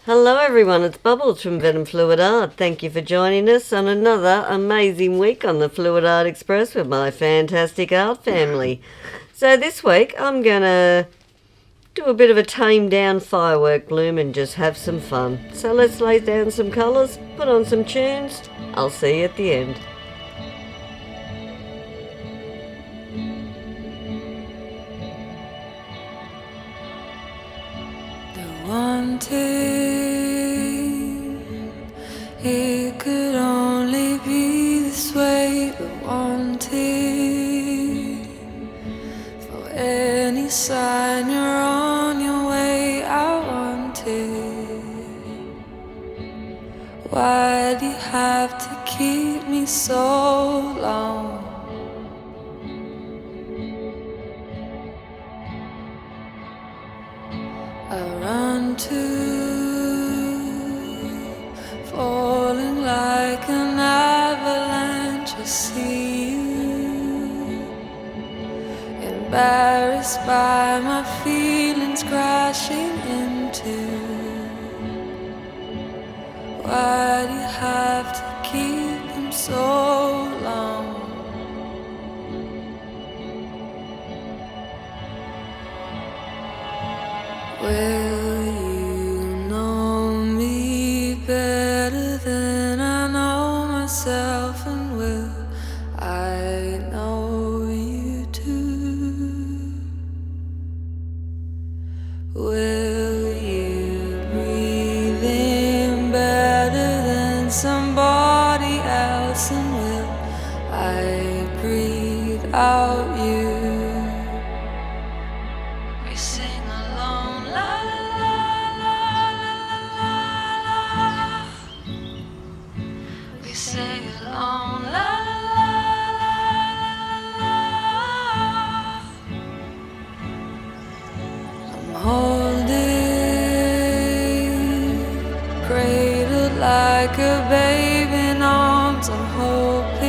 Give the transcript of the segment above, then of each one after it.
Hello everyone, it's Bubbles from Venom Fluid Art. Thank you for joining us on another amazing week on the Fluid Art Express with my fantastic art family. So this week I'm going to do a bit of a tamed down firework bloom and just have some fun. So let's lay down some colours, put on some tunes. I'll see you at the end. Wanting, it could only be this way, but wanting for any sign you're on your way. I wanted. Why do you have to keep me so long? I run to, falling like an avalanche. I see you, embarrassed by my feelings crashing into. Why do you have to keep them so long? Will you know me better than I know myself? And will I know you too? Will you breathe in better than somebody else? And will I breathe out you? Like a babe in arms, I'm hoping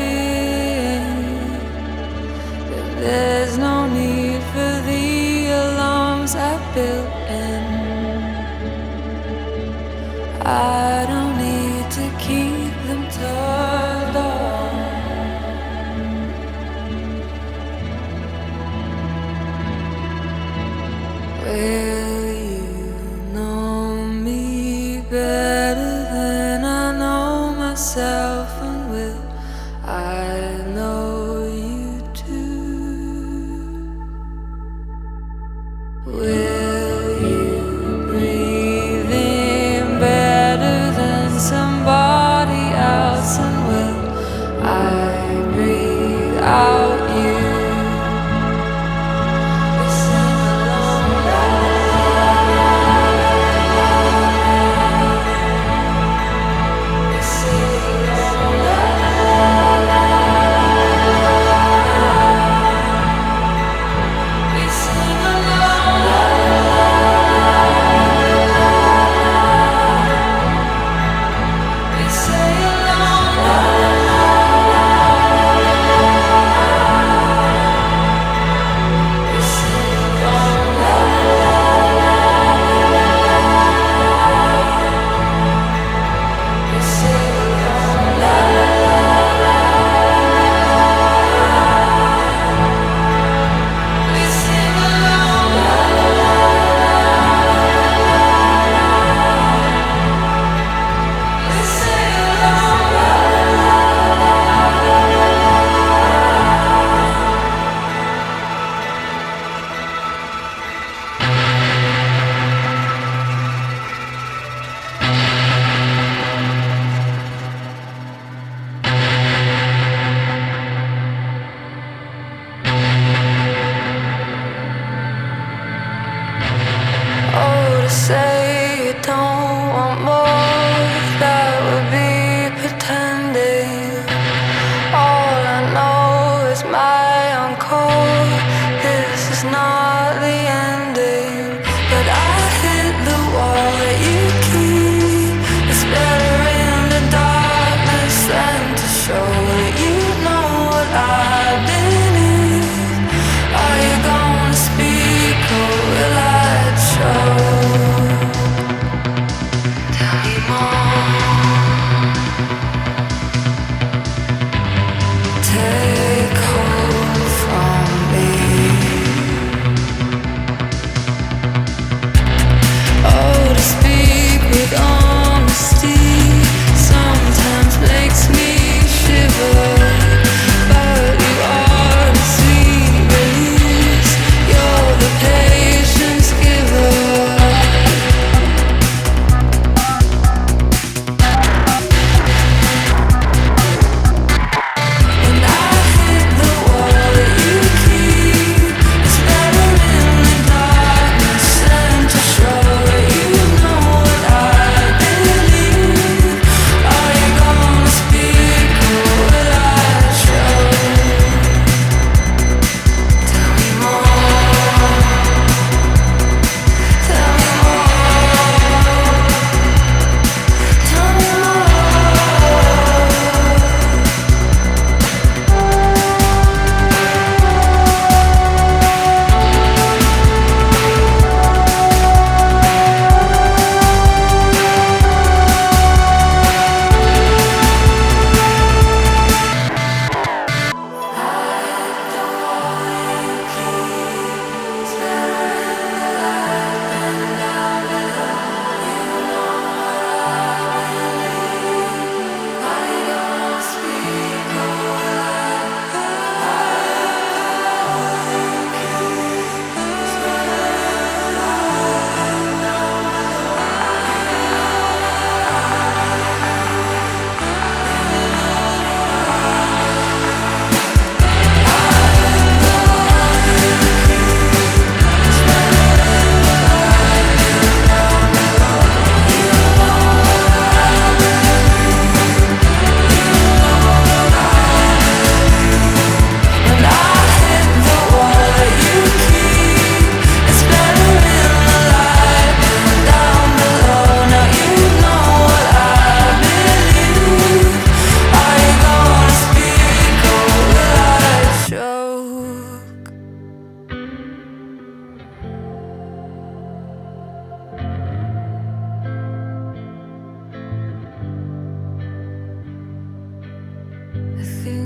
that there's no need for the alarms I've built in. I don't need to keep them turned on. Will you know me better than I know myself? And will I know you too? Will you breathe in better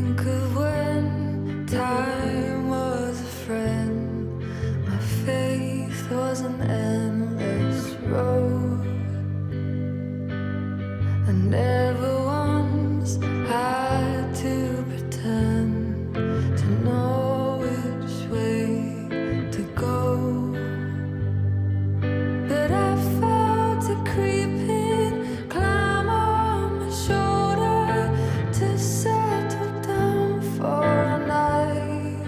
think of when time was a friend. My faith was an endless road. I never once had to pretend to know which way to go. But I felt it creeping, climb on my shoulder to settle down for a night.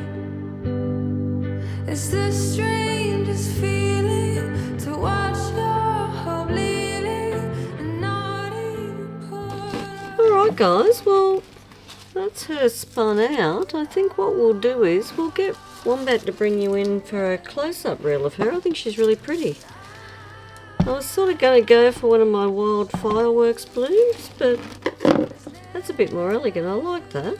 It's the strangest feeling to watch your heart bleeding and not even put. Alright guys, well, that's her spun out. I think what we'll do is we'll get Wombat to bring you in for a close-up reel of her. I think she's really pretty. I was sort of going to go for one of my wild fireworks blooms, but that's a bit more elegant. I like that.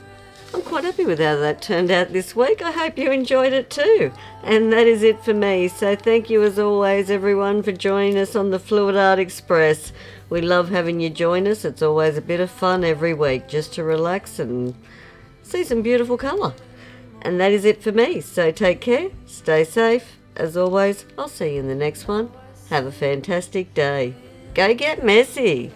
I'm quite happy with how that turned out this week. I hope you enjoyed it too. And that is it for me. So thank you as always, everyone, for joining us on the Fluid Art Express. We love having you join us. It's always a bit of fun every week just to relax and see some beautiful colour. And that is it for me. So take care, stay safe. As always, I'll see you in the next one. Have a fantastic day. Go get messy.